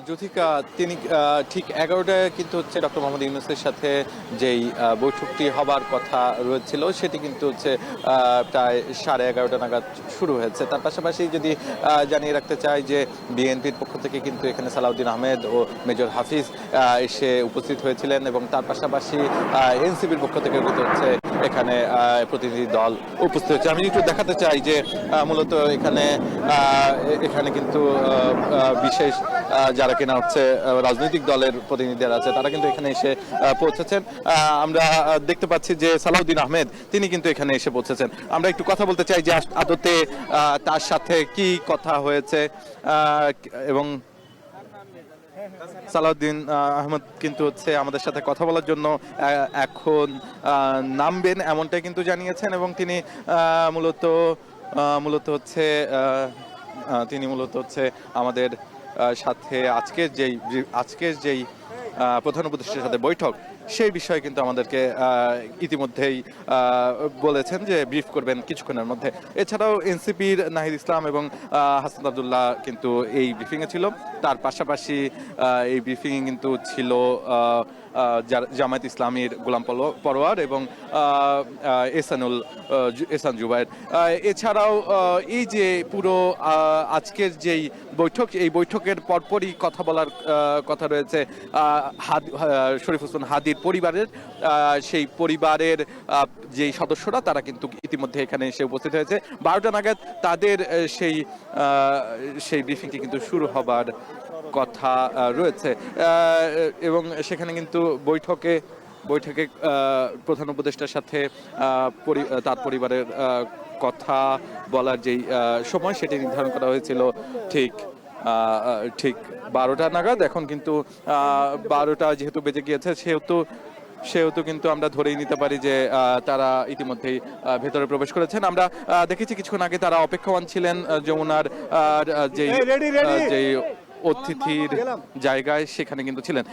যুথিকা তিনি ঠিক ১১টায় কিন্তু হচ্ছে ডক্টর মোহাম্মদ ইউনূসের সাথে যেই বৈঠকটি হবার কথা রয়েছিল সেটি কিন্তু হচ্ছে প্রায় 11:30 নাগাদ শুরু হয়েছে। তার পাশাপাশি যদি জানিয়ে রাখতে চাই যে বিএনপির পক্ষ থেকে কিন্তু এখানে সালাউদ্দিন আহমেদ ও মেজর হাফিজ এসে উপস্থিত হয়েছিলেন এবং তার পাশাপাশি এনসিপির পক্ষ থেকে কিন্তু হচ্ছে এখানে প্রতিনিধি দল উপস্থিত হচ্ছে। আমি একটু দেখাতে চাই যে মূলত এখানে কিন্তু বিশেষ যারা কিনা হচ্ছে রাজনৈতিক দলের প্রতিনিধিরা আছে তারা কিন্তু এখানে এসে পৌঁছেছেন। আমরা দেখতে পাচ্ছি যে সালাউদ্দিন আহমেদ তিনি কিন্তু এখানে এসে পৌঁছেছেন। আমরা একটু কথা বলতে চাই যে আদতে তার সাথে কি কথা হয়েছে এবং সালাউদ্দিন আহমেদ কিন্তু হচ্ছে আমাদের সাথে কথা বলার জন্য এখন নামবেন এমনটাই কিন্তু জানিয়েছেন এবং তিনি মূলত হচ্ছে আমাদের সাথে আজকের যেই প্রধান উপদেষ্টার সাথে বৈঠক সেই বিষয়ে কিন্তু আমাদেরকে ইতিমধ্যেই বলেছেন যে ব্রিফ করবেন কিছুক্ষণের মধ্যে। এছাড়াও এনসিপির নাহিদ ইসলাম এবং হাসান আব্দুল্লাহ কিন্তু এই ব্রিফিংয়ে ছিল। তার পাশাপাশি এই ব্রিফিংয়ে কিন্তু ছিল জামায়াত ইসলামীর গোলাম পরোয়ার এবং এহসান জুবায়ের। এছাড়াও এই যে পুরো আজকের যেই বৈঠক এই বৈঠকের পরপরই কথা বলার কথা রয়েছে শরীফ হোসেন হাদির পরিবারের। সেই পরিবারের যেই সদস্যরা তারা কিন্তু ইতিমধ্যে এখানে এসে উপস্থিত হয়েছে। 12টা নাগাদ তাদের সেই ব্রিফিংটি কিন্তু শুরু হবার কথা রয়েছে এবং সেখানে কিন্তু বৈঠকে প্রধান উপদেষ্টার সাথে তার পরিবারের কথা বলার যেই সময় সেটি নির্ধারণ করা হয়েছিল ঠিক 12টা নাগাদ। এখন কিন্তু 12টা যেহেতু বেজে গিয়েছে সেহেতু কিন্তু আমরা ধরেই নিতে পারি যে তারা ইতিমধ্যেই ভেতরে প্রবেশ করেছেন। আমরা দেখেছি কিছুক্ষণ আগে তারা অপেক্ষমান ছিলেন যমুনার যেই অতিথির জায়গায় সেখানে কিন্তু ছিলেন।